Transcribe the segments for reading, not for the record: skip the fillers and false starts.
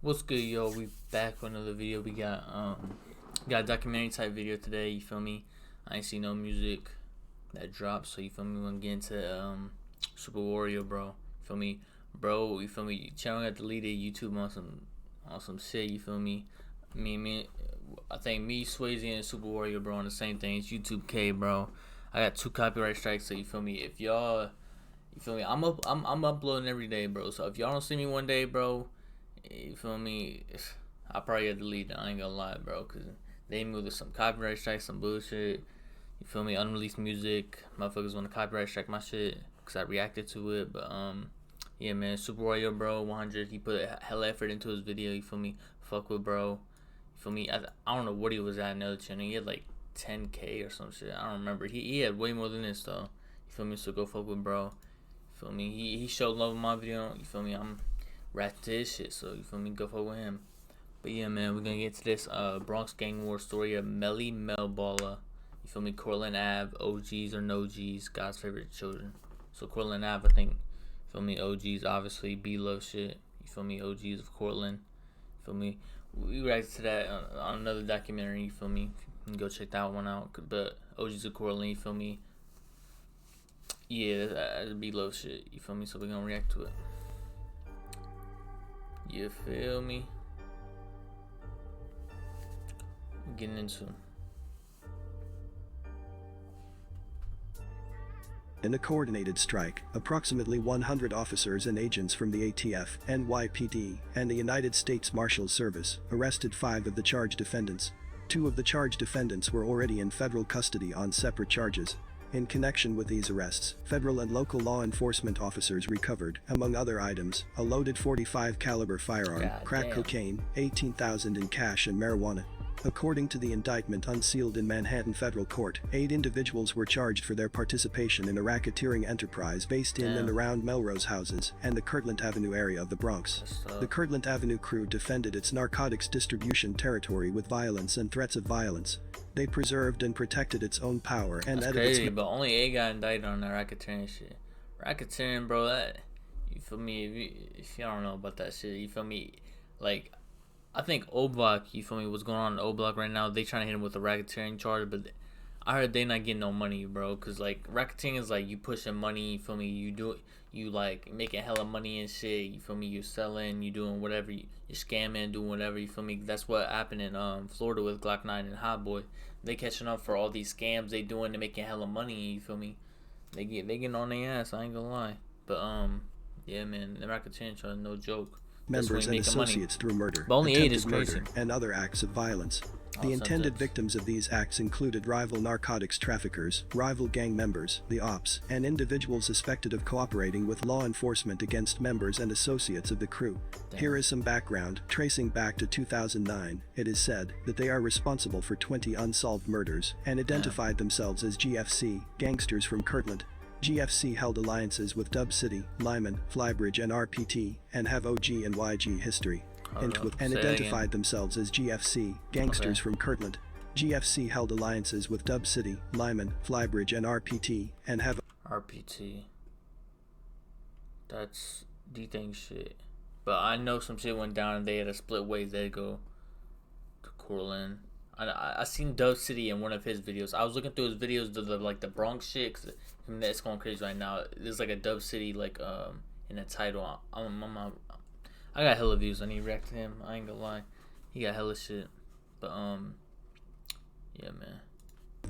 What's good, yo? We back with another video. We got a documentary type video today. You feel me? I ain't see no music that dropped, so you feel me? We're gonna get into Super Warrior, bro. You feel me, bro? You feel me? Channel got deleted. YouTube on some shit. You feel me? I think me, Swayze, and Super Warrior, bro, on the same thing. It's YouTube K, bro. I got 2 copyright strikes, so you feel me? If y'all, you feel me? I'm uploading every day, bro. So if y'all don't see me one day, bro, you feel me? I probably get deleted. I ain't gonna lie, bro, cause they moved some copyright strikes, some bullshit. You feel me? Unreleased music. Motherfuckers want to copyright strike my shit cause I reacted to it. But yeah, man. Super Warrior, bro, 100. He put hell effort into his video. You feel me? Fuck with bro. You feel me? I don't know what he was at another channel. He had like 10K or some shit. I don't remember. He had way more than this though. You feel me? So go fuck with bro. You feel me? He showed love in my video. You feel me? I'm rat to his shit, so you feel me, go fuck with him. But yeah, man, we're gonna get to this Bronx gang war story of Melly, Mell, Balla. You feel me? Courtlandt Ave, OGs or no G's, God's favorite children. So Courtlandt Ave, I think, you feel me, OGs obviously B-Love shit. You feel me? OGs of Courtlandt. You feel me? We reacted to that on another documentary. You feel me? You can go check that one out. But OGs of Courtlandt, you feel me? Yeah, that's B-Love shit. You feel me? So we're gonna react to it. You feel me? Getting into In a coordinated strike, approximately 100 officers and agents from the ATF, NYPD, and the United States Marshals Service arrested 5 of the charged defendants. 2 of the charged defendants were already in federal custody on separate charges. In connection with these arrests, federal and local law enforcement officers recovered, among other items, a loaded .45 caliber firearm, crack cocaine, $18,000 in cash and marijuana. According to the indictment unsealed in Manhattan federal court, 8 individuals were charged for their participation in a racketeering enterprise based in and around Melrose houses and the Courtlandt Avenue area of the Bronx. The Courtlandt Avenue crew defended its narcotics distribution territory with violence and threats of violence. They preserved and protected its own power and that's crazy, but only 8 got indicted on that racketeering shit. Racketeering, bro, that, you feel me? If you don't know about that shit, you feel me? Like, I think O Block, you feel me, what's going on in O Block right now, they trying to hit him with a racketeering charge, but I heard they not getting no money, bro, cause like racketeering is like you pushing money, you feel me, you like making hella money and shit, you feel me, you selling, you doing whatever, you're scamming, doing whatever, you feel me. That's what happened in Florida with Glock 9 and Hot Boy. They catching up for all these scams they doing to making hella money, you feel me. They getting on their ass, I ain't gonna lie. But yeah, man, the racketeering charge, no joke. Members and associates through murder, but only 8 is crazy, and other acts of violence. The intended victims of these acts included rival narcotics traffickers, rival gang members, the ops, and individuals suspected of cooperating with law enforcement against members and associates of the crew. Here is some background. Tracing back to 2009, it is said that they are responsible for 20 unsolved murders and identified themselves as GFC, gangsters from Courtlandt. GFC held alliances with Dub City, Lyman, Flybridge and RPT, and have OG and YG history. And identified themselves as GFC, gangsters from Courtlandt. GFC held alliances with Dub City, Lyman, Flybridge and RPT, and have RPT. That's D-Thing shit. But I know some shit went down and they had a split ways. They go to Courtlandt. I seen Dub City in one of his videos. I was looking through his videos, the Bronx shit, cause it's going crazy right now. There's like a Dub City like in the title. I got hella views. I need to react to him. I ain't gonna lie, he got hella shit. But yeah, man.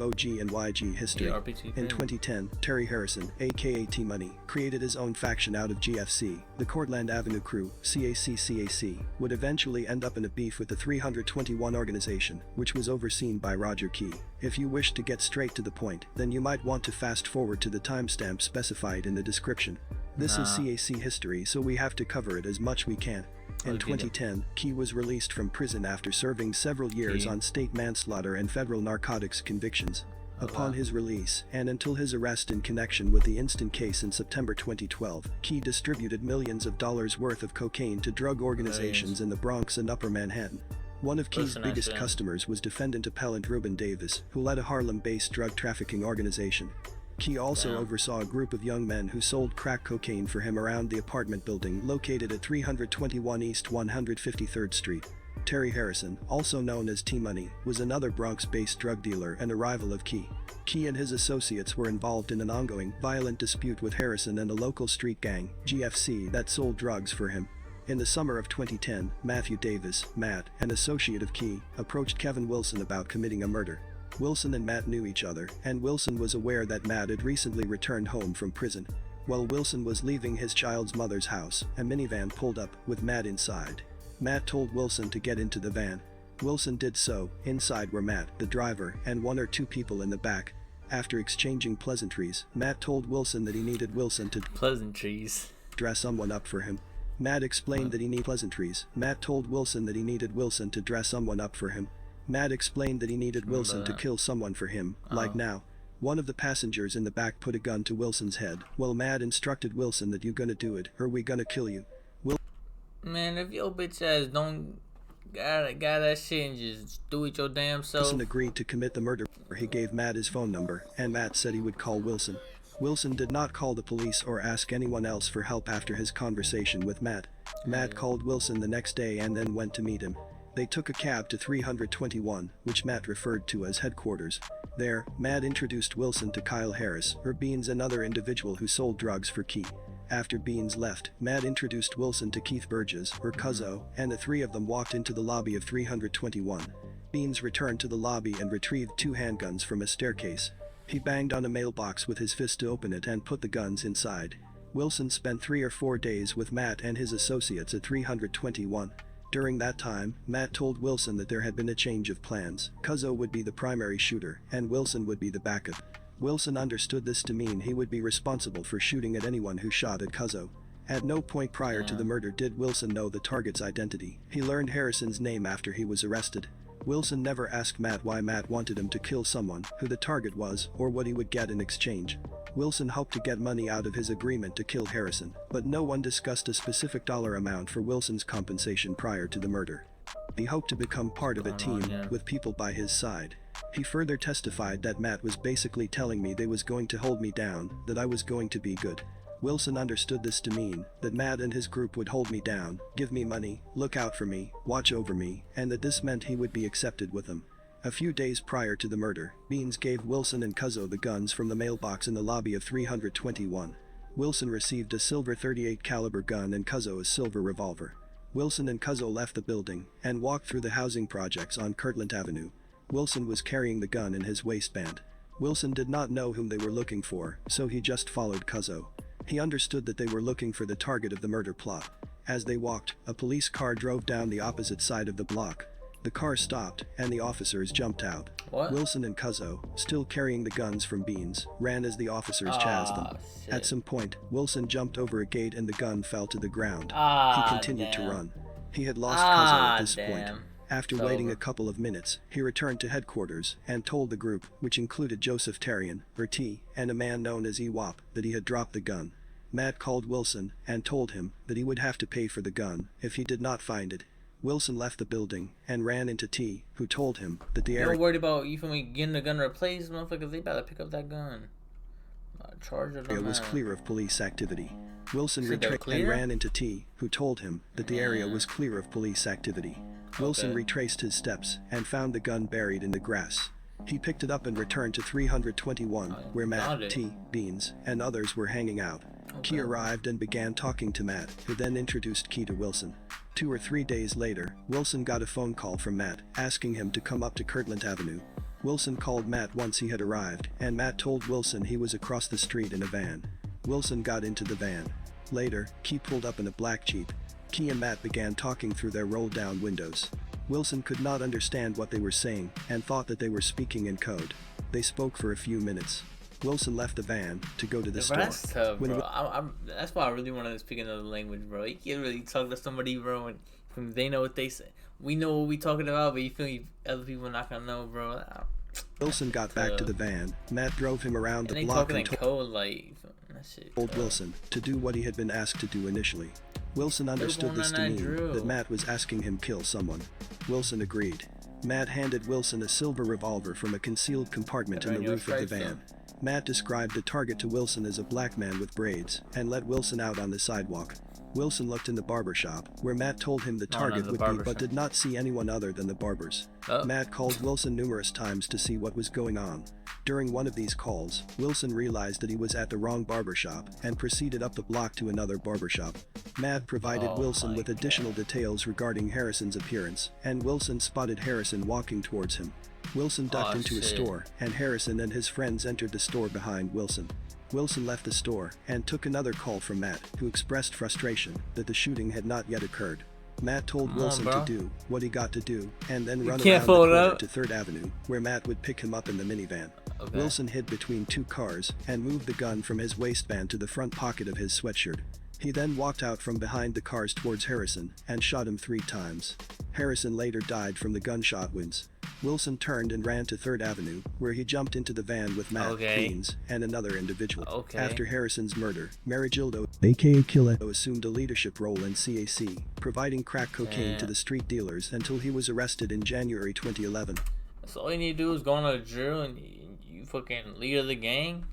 OG and YG history. Yeah, in 2010, Terry Harrison, aka T-Money, created his own faction out of GFC. The Courtlandt Avenue crew, CAC, would eventually end up in a beef with the 321 organization, which was overseen by Roger Key. If you wish to get straight to the point, then you might want to fast forward to the timestamp specified in the description. This is CAC history, so we have to cover it as much we can. In 2010, Key was released from prison after serving several years on state manslaughter and federal narcotics convictions. Upon his release, and until his arrest in connection with the Instant case in September 2012, Key distributed millions of dollars worth of cocaine to drug organizations in the Bronx and Upper Manhattan. One of Key's biggest customers was defendant appellant Reuben Davis, who led a Harlem-based drug trafficking organization. Key also Damn. oversaw a group of young men who sold crack cocaine for him around the apartment building located at 321 East 153rd Street. Terry Harrison, also known as T-Money, was another Bronx-based drug dealer and a rival of Key. Key and his associates were involved in an ongoing, violent dispute with Harrison and a local street gang, GFC, that sold drugs for him. In the summer of 2010, Matthew Davis, Matt, an associate of Key, approached Kevin Wilson about committing a murder. Wilson and Matt knew each other, and Wilson was aware that Matt had recently returned home from prison. While Wilson was leaving his child's mother's house, a minivan pulled up, with Matt inside. Matt told Wilson to get into the van. Wilson did so. Inside were Matt, the driver, and one or two people in the back. After exchanging pleasantries, Matt told Wilson that he needed Wilson to dress someone up for him. Matt explained that he needed pleasantries. Matt told Wilson that he needed Wilson to dress someone up for him. Matt explained that he needed Wilson to kill someone for him, like now. One of the passengers in the back put a gun to Wilson's head. Well, Matt instructed Wilson that you gonna do it, or we gonna kill you. Man, if your bitch ass don't got that shit and just do it your damn self. Wilson agreed to commit the murder. He gave Matt his phone number, and Matt said he would call Wilson. Wilson did not call the police or ask anyone else for help after his conversation with Matt. Matt called Wilson the next day and then went to meet him. They took a cab to 321, which Matt referred to as headquarters. There, Matt introduced Wilson to Kyle Harris, or Beans, another individual who sold drugs for Key. After Beans left, Matt introduced Wilson to Keith Burgess, or Cuzzo, and the three of them walked into the lobby of 321. Beans returned to the lobby and retrieved two handguns from a staircase. He banged on a mailbox with his fist to open it and put the guns inside. Wilson spent 3 or 4 days with Matt and his associates at 321. During that time, Matt told Wilson that there had been a change of plans. Cuzzo would be the primary shooter, and Wilson would be the backup. Wilson understood this to mean he would be responsible for shooting at anyone who shot at Cuzzo. At no point prior to the murder did Wilson know the target's identity. He learned Harrison's name after he was arrested. Wilson never asked Matt why Matt wanted him to kill someone, who the target was, or what he would get in exchange. Wilson hoped to get money out of his agreement to kill Harrison, but no one discussed a specific dollar amount for Wilson's compensation prior to the murder. He hoped to become part of a team, with people by his side. He further testified that Matt was basically telling me they was going to hold me down, that I was going to be good. Wilson understood this to mean that Matt and his group would hold me down, give me money, look out for me, watch over me, and that this meant he would be accepted with them. A few days prior to the murder, Beans gave Wilson and Cuzzo the guns from the mailbox in the lobby of 321. Wilson received a silver .38 caliber gun and Cuzzo a silver revolver. Wilson and Cuzzo left the building and walked through the housing projects on Courtlandt Avenue. Wilson was carrying the gun in his waistband. Wilson did not know whom they were looking for, so he just followed Cuzzo. He understood that they were looking for the target of the murder plot. As they walked, a police car drove down the opposite side of the block. The car stopped, and the officers jumped out. What? Wilson and Cuzzo, still carrying the guns from Beans, ran as the officers chased them. Shit. At some point, Wilson jumped over a gate and the gun fell to the ground. He continued to run. He had lost Cuzzo at this point. After waiting a couple of minutes, he returned to headquarters and told the group, which included Joseph Tarian, or T, and a man known as EWAP, that he had dropped the gun. Matt called Wilson and told him that he would have to pay for the gun if he did not find it. Wilson left the building and ran into T, who told him that the area... You're worried about, you feel me, getting the gun replaced, motherfuckers, they better pick up that gun. It was clear of police activity. Wilson retraced and ran into T, who told him that the area was clear of police activity. Wilson retraced his steps and found the gun buried in the grass. He picked it up and returned to 321, where Matt, T, Beans, and others were hanging out. Key arrived and began talking to Matt, who then introduced Key to Wilson. 2 or 3 days later, Wilson got a phone call from Matt, asking him to come up to Courtlandt Avenue. Wilson called Matt once he had arrived, and Matt told Wilson he was across the street in a van. Wilson got into the van. Later, Key pulled up in a black Jeep. Key and Matt began talking through their rolled-down windows. Wilson could not understand what they were saying, and thought that they were speaking in code. They spoke for a few minutes. Wilson left the van to go to the store. That's tough, bro. That's why I really wanted to speak another language, bro. You can't really talk to somebody, bro, and they know what they say. We know what we talking about, but you feel me, other people not gonna know, bro. Wilson got back to the van. Matt drove him around the block and told Wilson to do what he had been asked to do initially. Wilson understood this to mean that Matt was asking him kill someone. Wilson agreed. Matt handed Wilson a silver revolver from a concealed compartment in the roof of the van. Matt described the target to Wilson as a black man with braids and let Wilson out on the sidewalk. Wilson looked in the barber shop, where Matt told him the target would be, but did not see anyone other than the barbers. Matt called Wilson numerous times to see what was going on. During one of these calls, Wilson realized that he was at the wrong barbershop and proceeded up the block to another barbershop. Matt provided Wilson with additional details regarding Harrison's appearance, and Wilson spotted Harrison walking towards him. Wilson ducked into a store, and Harrison and his friends entered the store behind Wilson. Wilson left the store and took another call from Matt, who expressed frustration that the shooting had not yet occurred. Matt told Wilson to do what he got to do and then run around the corner to 3rd Avenue, where Matt would pick him up in the minivan. Wilson hid between 2 cars and moved the gun from his waistband to the front pocket of his sweatshirt. He then walked out from behind the cars towards Harrison and shot him 3 times. Harrison later died from the gunshot wounds. Wilson turned and ran to 3rd Avenue, where he jumped into the van with Matt, Beans, and another individual. After Harrison's murder, Marigildo, aka Killa, assumed a leadership role in CAC, providing crack cocaine to the street dealers until he was arrested in January 2011. So all you need to do is go on a drill and you fucking leader of the gang?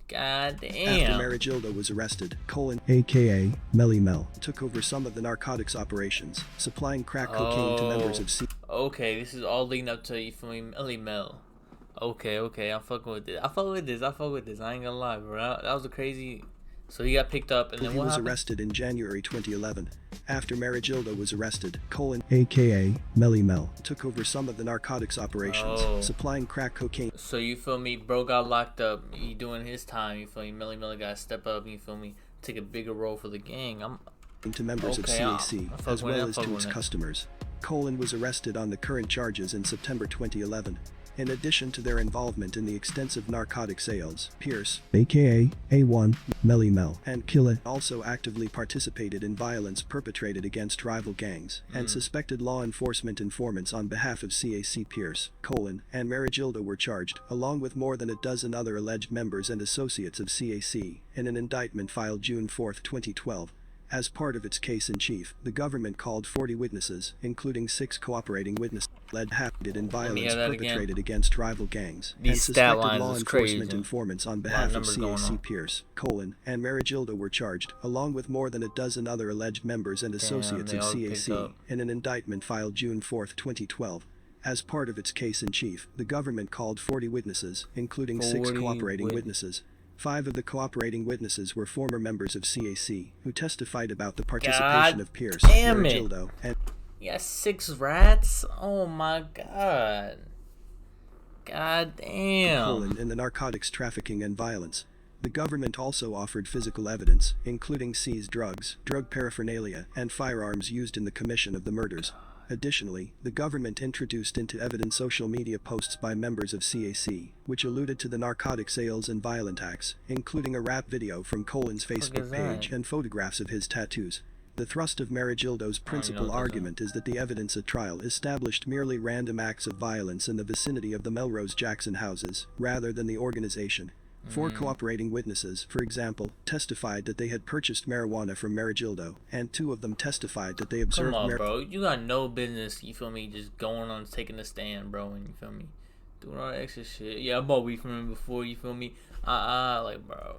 God damn. After Marigildo was arrested, aka Melly Mell, took over some of the narcotics operations, supplying crack cocaine to members of CAC. Okay, this is all leading up to, you feel me, Melly Mell. Okay, I'm fucking with this. I fuck with this. I ain't gonna lie, bro. That was a crazy. So he got picked up, and then he was arrested in January 2011. After Marigildo was arrested, aka Melly Mell, took over some of the narcotics operations, supplying crack cocaine. So you feel me, bro got locked up. He doing his time. You feel me, Melly Mell got to step up. You feel me, take a bigger role for the gang. To members of CAC, as well as to his customers. Courtlandt was arrested on the current charges in September 2011. In addition to their involvement in the extensive narcotic sales, Pierce, aka A1, Melly Mell, and Killa also actively participated in violence perpetrated against rival gangs, and suspected law enforcement informants on behalf of CAC. Pierce, Courtlandt, and Marigildo were charged, along with more than a dozen other alleged members and associates of CAC, in an indictment filed June 4, 2012. As part of its case-in-chief, the government called 40 witnesses, including 6 cooperating witnesses, alleged in violence perpetrated against rival gangs, and suspected law enforcement informants on behalf of CAC. Pierce, Courtlandt, and Marigildo were charged, along with more than a dozen other alleged members and associates of CAC, in an indictment filed June 4, 2012. As part of its case-in-chief, the government called 40 witnesses, including 6 cooperating witnesses. 5 of the cooperating witnesses were former members of CAC, who testified about the participation of Pierce, Marigildo, and... Yeah, 6 rats? Oh my god. God damn. In the narcotics trafficking and violence. The government also offered physical evidence, including seized drugs, drug paraphernalia, and firearms used in the commission of the murders. Additionally, the government introduced into evidence social media posts by members of CAC, which alluded to the narcotic sales and violent acts, including a rap video from Courtlandt's Facebook page and photographs of his tattoos. The thrust of Marigildo's principal argument is that the evidence at trial established merely random acts of violence in the vicinity of the Melrose Jackson houses, rather than the organization. 4 cooperating witnesses, for example, testified that they had purchased marijuana from Marigildo, and 2 of them testified that they observed. Come on, bro. You got no business, you feel me, just going on taking a stand, bro, and you feel me, doing all that extra shit. Yeah, I bought weed from him before, you feel me. Like, bro.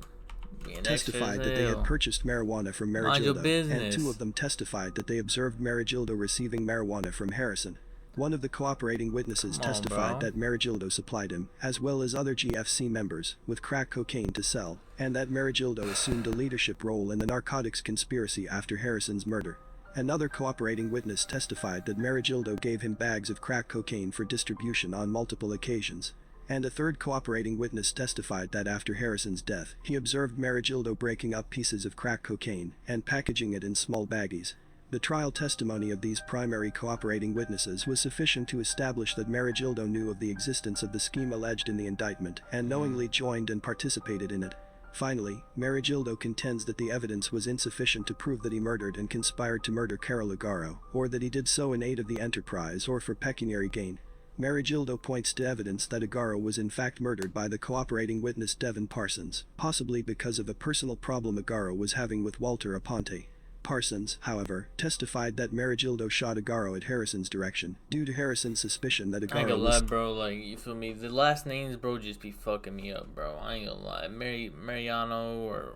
Testified that they had purchased marijuana from Marigildo, and 2 of them testified that they observed Marigildo receiving marijuana from Harrison. One of the cooperating witnesses testified that Marigildo supplied him, as well as other GFC members, with crack cocaine to sell, and that Marigildo assumed a leadership role in the narcotics conspiracy after Harrison's murder. Another cooperating witness testified that Marigildo gave him bags of crack cocaine for distribution on multiple occasions. And a third cooperating witness testified that after Harrison's death, he observed Marigildo breaking up pieces of crack cocaine and packaging it in small baggies. The trial testimony of these primary cooperating witnesses was sufficient to establish that Marigildo knew of the existence of the scheme alleged in the indictment and knowingly joined and participated in it. Finally, Marigildo contends that the evidence was insufficient to prove that he murdered and conspired to murder Carol Agaro, or that he did so in aid of the enterprise or for pecuniary gain. Marigildo points to evidence that Agaro was in fact murdered by the cooperating witness Devin Parsons, possibly because of a personal problem Agaro was having with Walter Aponte. Parsons, however, testified that Marigildo shot Agaro at Harrison's direction due to Harrison's suspicion that I ain't Agaro gonna was... lie, bro. Like, you feel me? The last names, bro, just be fucking me up, bro. I ain't gonna lie. Mariano or...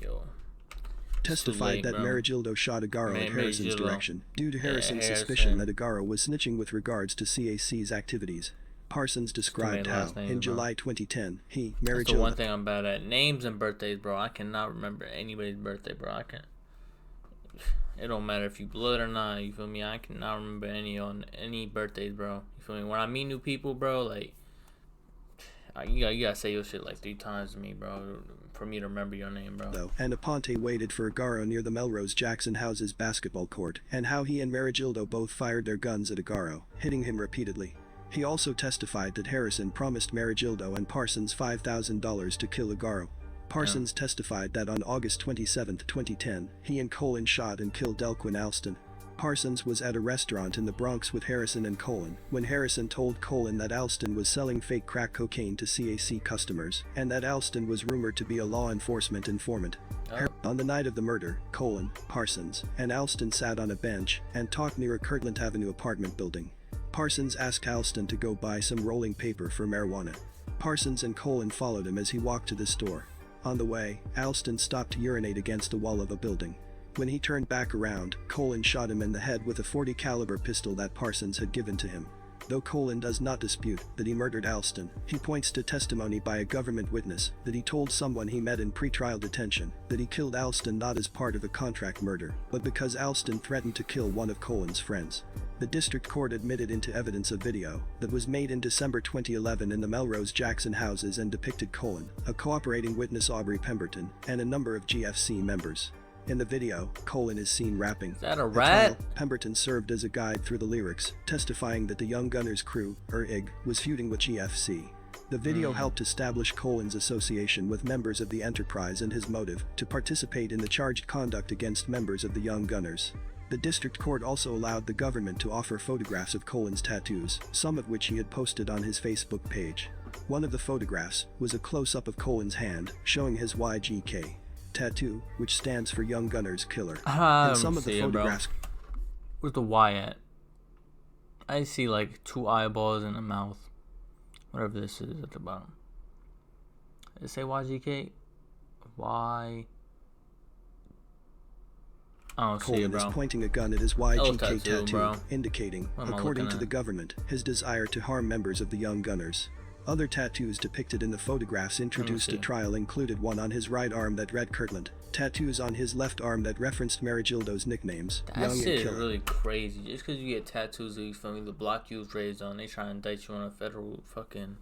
Yo. Testified that Marigildo shot Agaro at Harrison's direction due to Harrison's suspicion that Agaro was snitching with regards to CAC's activities. Parsons described how, in July 2010, Marigildo... That's the one thing I'm bad at. Names and birthdays, bro. I cannot remember anybody's birthday, bro. I can't... It don't matter if you blood or not, you feel me? I cannot remember any birthdays, bro. You feel me? When I meet new people, bro, like, you gotta say your shit like 3 times to me, bro, for me to remember your name, bro. And Aponte waited for Agaro near the Melrose Jackson House's basketball court, and how he and Marigildo both fired their guns at Agaro, hitting him repeatedly. He also testified that Harrison promised Marigildo and Parsons $5,000 to kill Agaro. Parsons testified that on August 27, 2010, he and Courtlandt shot and killed Delquin Alston. Parsons was at a restaurant in the Bronx with Harrison and Courtlandt when Harrison told Courtlandt that Alston was selling fake crack cocaine to CAC customers, and that Alston was rumored to be a law enforcement informant. On the night of the murder, Courtlandt, Parsons, and Alston sat on a bench and talked near a Courtlandt Avenue apartment building. Parsons asked Alston to go buy some rolling paper for marijuana. Parsons and Courtlandt followed him as he walked to the store. On the way, Alston stopped to urinate against the wall of a building. When he turned back around, Courtlandt shot him in the head with a .40 caliber pistol that Parsons had given to him. Though Courtlandt does not dispute that he murdered Alston, he points to testimony by a government witness that he told someone he met in pretrial detention that he killed Alston not as part of a contract murder, but because Alston threatened to kill one of Courtlandt's friends. The district court admitted into evidence a video that was made in December 2011 in the Melrose Jackson houses and depicted Courtlandt, a cooperating witness Aubrey Pemberton, and a number of GFC members. In the video, Courtlandt is seen rapping. Is that a rat? Pemberton served as a guide through the lyrics, testifying that the Young Gunners crew, or IG, was feuding with GFC. The video helped establish Courtlandt's association with members of the enterprise and his motive to participate in the charged conduct against members of the Young Gunners. The district court also allowed the government to offer photographs of Courtlandt's tattoos, some of which he had posted on his Facebook page. One of the photographs was a close-up of Courtlandt's hand, showing his YGK tattoo, which stands for Young Gunners Killer. And some of the photographs... Where's the Y at? I see like 2 eyeballs and a mouth. Whatever this is at the bottom. Does it say YGK? Y... I don't see it, bro. Courtlandt is pointing a gun at his YGK tattoo, bro. indicating, according to the government, his desire to harm members of the Young Gunners. Other tattoos depicted in the photographs introduced at trial included one on his right arm that read Courtlandt, tattoos on his left arm that referenced Marigildo's nicknames, Young and Killer. That shit is really crazy. Just because you get tattoos, you feel me, the block you was raised on, they try to indict you on a federal fucking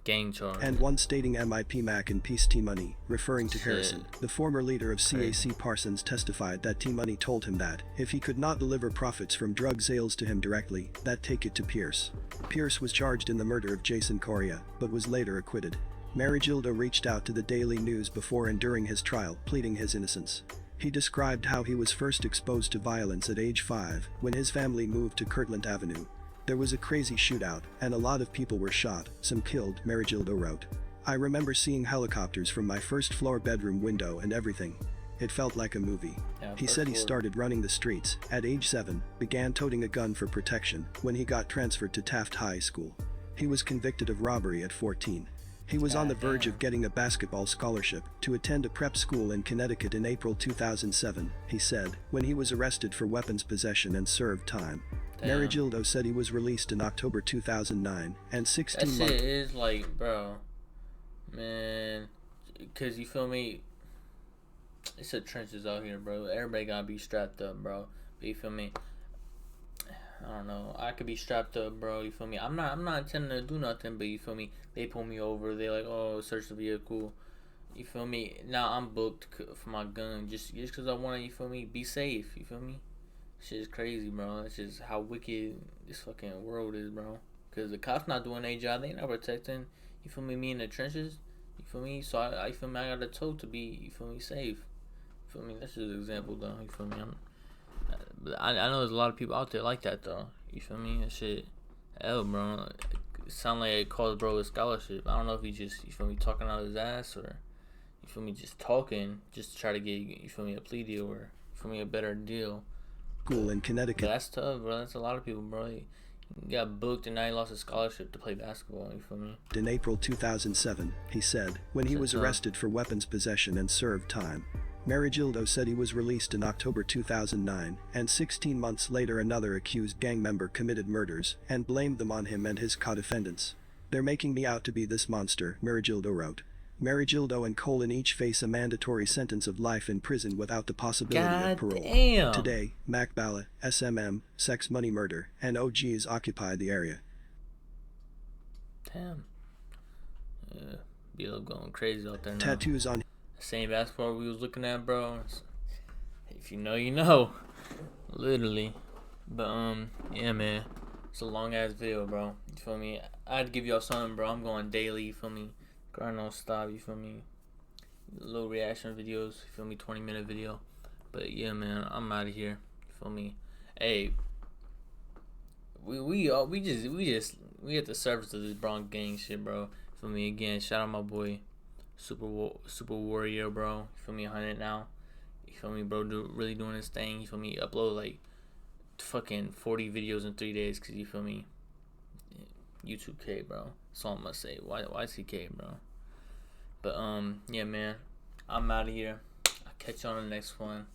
gang charge. And one stating MIP Mac and Peace T-Money, referring to Harrison. The former leader of CAC Parsons testified that T-Money told him that, if he could not deliver profits from drug sales to him directly, that take it to Pierce. Pierce was charged in the murder of Jason Correa, but was later acquitted. Marigildo reached out to the Daily News before and during his trial, pleading his innocence. He described how he was first exposed to violence at age 5, when his family moved to Courtlandt Avenue. There was a crazy shootout, and a lot of people were shot, some killed, Marigildo wrote. I remember seeing helicopters from my first floor bedroom window and everything. It felt like a movie. He said he started running the streets at age 7, began toting a gun for protection when he got transferred to Taft High School. He was convicted of robbery at 14. He was on the verge of getting a basketball scholarship to attend a prep school in Connecticut in April 2007, he said, when he was arrested for weapons possession and served time. Marigildo said he was released in October 2009, and 16 months... That shit is like, bro, man, because you feel me, it's the trenches out here, bro. Everybody gotta be strapped up, bro. But you feel me? I don't know. I could be strapped up, bro. You feel me? I'm not intending to do nothing, but you feel me? They pull me over. They like, oh, search the vehicle. You feel me? Now I'm booked for my gun just because I want to. You feel me? Be safe. You feel me? Shit is crazy, bro. That's just how wicked this fucking world is, bro. Cause the cops not doing their job. They not protecting. You feel me? Me in the trenches. You feel me? So I feel me. I got a toe to be. You feel me? Safe. You feel me? That's just an example, though. You feel me? I know there's a lot of people out there like that, though. You feel me? That shit, hell, bro. It sound like it calls bro a scholarship. I don't know if he just, you feel me, talking out his ass, or you feel me, just talking just to try to get, you feel me, a plea deal, or you feel me, a better deal. School in But Connecticut. that's tough, bro. That's a lot of people, bro. He got booked and now he lost his scholarship to play basketball. You feel me? In April 2007, he said, when he was arrested for weapons possession and served time. Marigildo said he was released in October 2009, and 16 months later another accused gang member committed murders and blamed them on him and his co-defendants. They're making me out to be this monster, Marigildo wrote. Marigildo and Courtlandt each face a mandatory sentence of life in prison without the possibility of parole. Damn. Today, Mac, Balla, SMM, Sex, Money, Murder, and OGs occupy the area. Damn. Yeah, be going crazy out there now. Tattoos on Same basketball we was looking at, bro. If you know, you know. Literally. But yeah, man. It's a long ass video, bro. You feel me? I'd give y'all something, bro. I'm going daily. You feel me? Grind don't stop. You feel me? Little reaction videos. You feel me? 20-minute video. But yeah, man. I'm out of here. You feel me? Hey. We at the surface of this Bronx gang shit, bro. Feel me? Again, shout out my boy Super Warrior, bro. You feel me? 100 now. You feel me, bro? Really doing his thing. You feel me? Upload like fucking 40 videos in 3 days, cause you feel me? YouTube K, bro. That's all I'm gonna say. Why CK, bro? But yeah, man. I'm out of here. I'll catch you on the next one.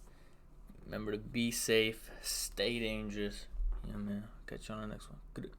Remember to be safe, stay dangerous. Yeah, man. Catch you on the next one. Good.